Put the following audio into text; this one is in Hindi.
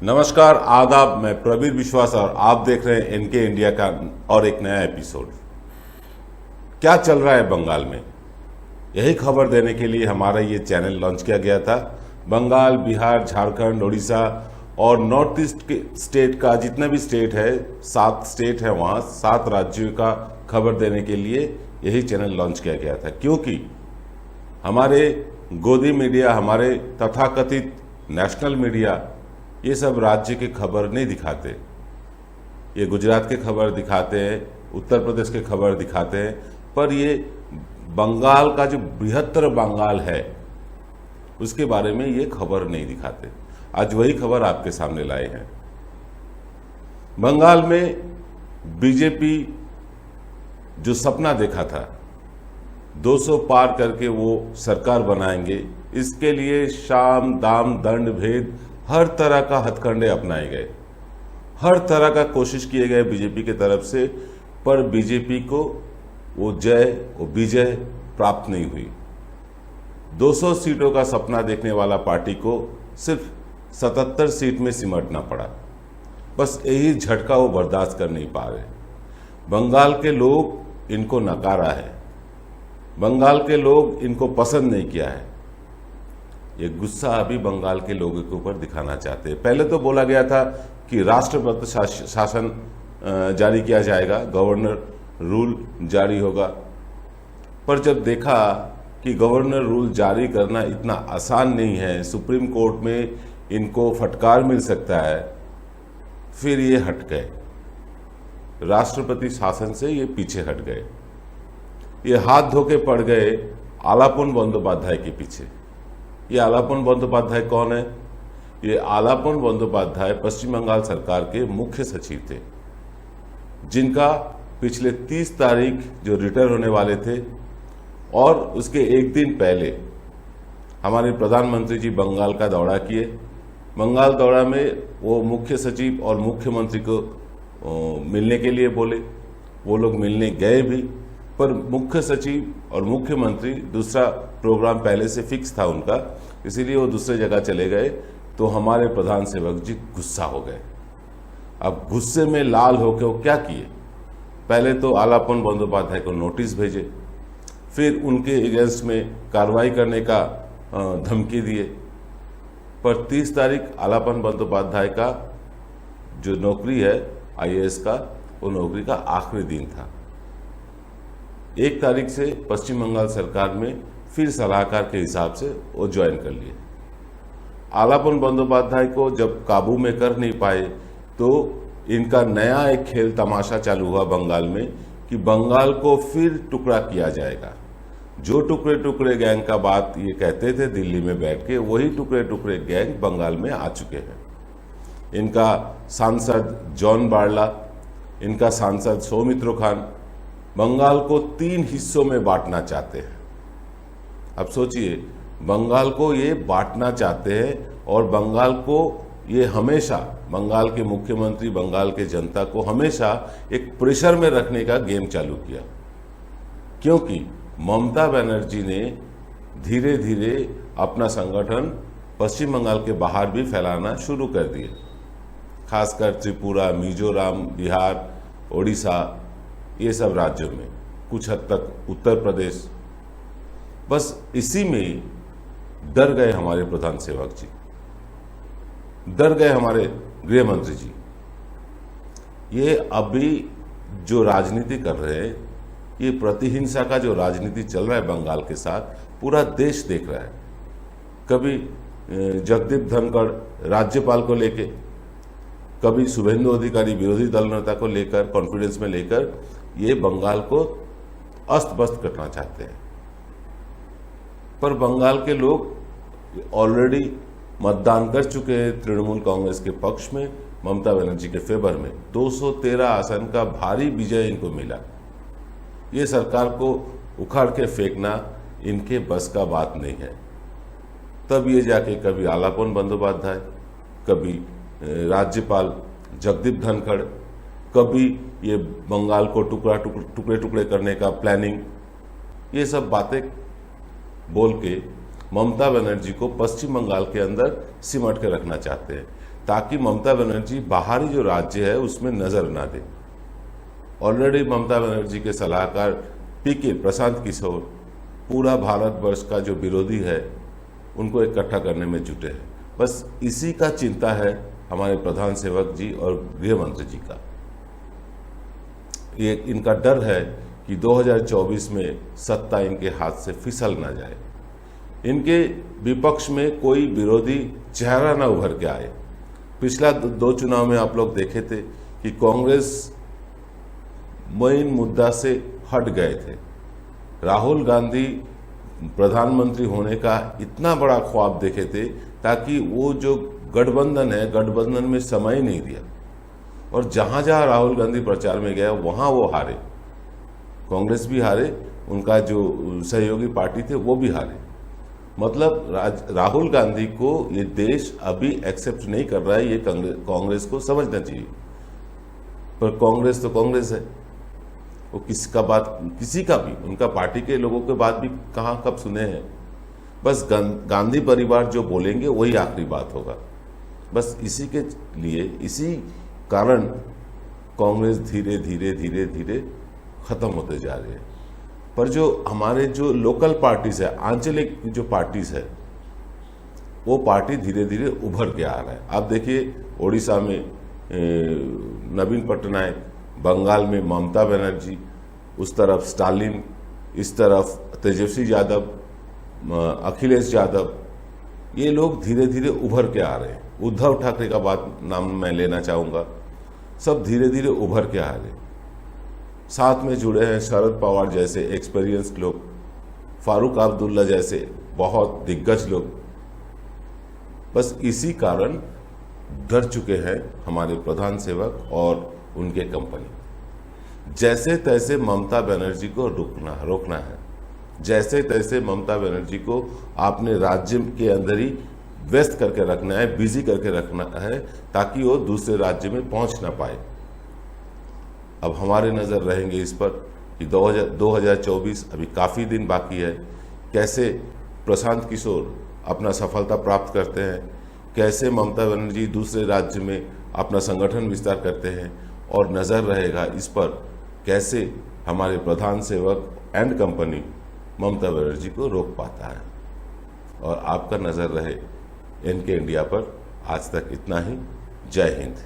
नमस्कार, आदाब। मैं प्रवीर विश्वास और आप देख रहे हैं एनके इंडिया का और एक नया एपिसोड। क्या चल रहा है बंगाल में, यही खबर देने के लिए हमारा ये चैनल लॉन्च किया गया था। बंगाल, बिहार, झारखंड, उड़ीसा और नॉर्थ ईस्ट के स्टेट का जितना भी स्टेट है, 7 स्टेट है, वहाँ 7 राज्यों का खबर देने के लिए यही चैनल लॉन्च किया गया था। क्योंकि हमारे गोदी मीडिया, हमारे तथाकथित नेशनल मीडिया ये सब राज्य की खबर नहीं दिखाते। ये गुजरात के खबर दिखाते हैं, उत्तर प्रदेश के खबर दिखाते हैं, पर ये बंगाल का जो बृहत्तर बंगाल है उसके बारे में ये खबर नहीं दिखाते। आज वही खबर आपके सामने लाए हैं। बंगाल में बीजेपी जो सपना देखा था 200 पार करके वो सरकार बनाएंगे, इसके लिए शाम दाम दंड भेद हर तरह का हथकंडे अपनाए गए, हर तरह का कोशिश किए गए बीजेपी की तरफ से, पर बीजेपी को वो विजय प्राप्त नहीं हुई। 200 सीटों का सपना देखने वाला पार्टी को सिर्फ 77 सीट में सिमटना पड़ा। बस यही झटका वो बर्दाश्त कर नहीं पा रहे। बंगाल के लोग इनको नकारा है, बंगाल के लोग इनको पसंद नहीं किया है। ये गुस्सा अभी बंगाल के लोगों के ऊपर दिखाना चाहते हैं। पहले तो बोला गया था कि राष्ट्रपति शासन जारी किया जाएगा, गवर्नर रूल जारी होगा, पर जब देखा कि गवर्नर रूल जारी करना इतना आसान नहीं है, सुप्रीम कोर्ट में इनको फटकार मिल सकता है, फिर ये हट गए। राष्ट्रपति शासन से ये पीछे हट गए। ये हाथ धो के पड़ गए आलापन बंदोपाध्याय के पीछे। ये आलापन बंदोपाध्याय कौन है? ये आलापन बंदोपाध्याय पश्चिम बंगाल सरकार के मुख्य सचिव थे, जिनका पिछले 30 तारीख जो रिटायर होने वाले थे और उसके एक दिन पहले हमारे प्रधानमंत्री जी बंगाल का दौरा किए। बंगाल दौरा में वो मुख्य सचिव और मुख्यमंत्री को मिलने के लिए बोले। वो लोग मिलने गए भी, पर मुख्य सचिव और मुख्यमंत्री, दूसरा प्रोग्राम पहले से फिक्स था उनका, इसीलिए वो दूसरे जगह चले गए। तो हमारे प्रधान सेवक जी गुस्सा हो गए। अब गुस्से में लाल होकर वो क्या किए? पहले तो आलापन बंदोपाध्याय को नोटिस भेजे, फिर उनके अगेंस्ट में कार्रवाई करने का धमकी दिए। पर 30 तारीख आलापन बंदोपाध्याय का जो नौकरी है IAS का, वो नौकरी का आखिरी दिन था। 1 तारीख से पश्चिम बंगाल सरकार में फिर सलाहकार के हिसाब से वो ज्वाइन कर लिए। आलापन बंदोपाध्याय को जब काबू में कर नहीं पाए तो इनका नया एक खेल तमाशा चालू हुआ बंगाल में कि बंगाल को फिर टुकड़ा किया जाएगा। जो टुकड़े टुकड़े गैंग का बात ये कहते थे दिल्ली में बैठ के, वही टुकड़े टुकड़े गैंग बंगाल में आ चुके हैं। इनका सांसद जॉन बार्ला, इनका सांसद सौमित्र खान बंगाल को 3 हिस्सों में बांटना चाहते हैं। अब सोचिए, बंगाल को ये बांटना चाहते हैं और बंगाल को ये हमेशा, बंगाल के मुख्यमंत्री बंगाल के जनता को हमेशा एक प्रेशर में रखने का गेम चालू किया। क्योंकि ममता बनर्जी ने धीरे धीरे अपना संगठन पश्चिम बंगाल के बाहर भी फैलाना शुरू कर दिए, खासकर त्रिपुरा, मिजोरम, बिहार, उड़ीसा, ये सब राज्यों में, कुछ हद तक उत्तर प्रदेश। बस इसी में डर गए हमारे प्रधान सेवक जी, डर गए हमारे गृह मंत्री जी। ये अभी जो राजनीति कर रहे हैं, ये प्रतिहिंसा का जो राजनीति चल रहा है बंगाल के साथ, पूरा देश देख रहा है। कभी जगदीप धनखड़ राज्यपाल को लेके, कभी शुभेंदु अधिकारी विरोधी दल नेता को लेकर, कॉन्फिडेंस में लेकर ये बंगाल को अस्त व्यस्त करना चाहते हैं। पर बंगाल के लोग ऑलरेडी मतदान कर चुके हैं तृणमूल कांग्रेस के पक्ष में, ममता बनर्जी के फेवर में। 213 आसन का भारी विजय इनको मिला। ये सरकार को उखाड़ के फेंकना इनके बस का बात नहीं है। तब ये जाके कभी आलापन बंदोपाध्याय, कभी राज्यपाल जगदीप धनखड़, कभी ये बंगाल को टुकड़े टुकड़े करने का प्लानिंग, ये सब बातें बोल के ममता बनर्जी को पश्चिम बंगाल के अंदर सिमट के रखना चाहते हैं, ताकि ममता बनर्जी बाहरी जो राज्य है उसमें नजर ना दे। ऑलरेडी ममता बनर्जी के सलाहकार पीके प्रशांत किशोर पूरा भारतवर्ष का जो विरोधी है उनको इकट्ठा करने में जुटे हैं। बस इसी का चिंता है हमारे प्रधान सेवक जी और गृह मंत्री जी का। ये इनका डर है कि 2024 में सत्ता इनके हाथ से फिसल ना जाए, इनके विपक्ष में कोई विरोधी चेहरा ना उभर के आए। पिछला दो चुनाव में आप लोग देखे थे कि कांग्रेस मेन मुद्दा से हट गए थे। राहुल गांधी प्रधानमंत्री होने का इतना बड़ा ख्वाब देखे थे ताकि वो जो गठबंधन है, गठबंधन में समय नहीं दिया, और जहां जहां राहुल गांधी प्रचार में गया वहां वो हारे। कांग्रेस भी हारे, उनका जो सहयोगी पार्टी थे वो भी हारे। मतलब राहुल गांधी को ये देश अभी एक्सेप्ट नहीं कर रहा है, ये कांग्रेस को समझना चाहिए। पर कांग्रेस तो कांग्रेस है, वो किसी का भी उनका पार्टी के लोगों के बात भी कहाँ कब सुने हैं। बस गांधी परिवार जो बोलेंगे वही आखिरी बात होगा। बस इसी के लिए, इसी कारण कांग्रेस धीरे धीरे धीरे धीरे खत्म होते जा रही है। पर जो हमारे जो लोकल पार्टीज है, आंचलिक जो पार्टीज है, वो पार्टी धीरे धीरे उभर के आ रहा है। आप देखिए ओडिशा में नवीन पटनायक, बंगाल में ममता बनर्जी, उस तरफ स्टालिन, इस तरफ तेजस्वी यादव, अखिलेश यादव, ये लोग धीरे धीरे उभर के आ रहे हैं। उद्धव ठाकरे का बात नाम मैं लेना चाहूँगा। सब धीरे धीरे उभर के आ रहे हैं। साथ में जुड़े हैं शरद पवार जैसे एक्सपीरियंस्ड लोग, फारूक अब्दुल्ला जैसे बहुत दिग्गज लोग। बस इसी कारण डर चुके हैं हमारे प्रधान सेवक और उनके कंपनी। जैसे तैसे ममता बनर्जी को रोकना है, जैसे तैसे ममता बनर्जी को आपने राज्य के अंदर ही व्यस्त करके रखना है, बिजी करके रखना है, ताकि वो दूसरे राज्य में पहुंच ना पाए। अब हमारे नजर रहेंगे इस पर कि 2024 अभी काफी दिन बाकी है। कैसे प्रशांत किशोर अपना सफलता प्राप्त करते हैं, कैसे ममता बनर्जी दूसरे राज्य में अपना संगठन विस्तार करते हैं, और नजर रहेगा इस पर कैसे हमारे प्रधान सेवक एंड कंपनी ममता बनर्जी को रोक पाता है। और आपका नजर रहे एनके इंडिया पर। आज तक इतना ही। जय हिंद।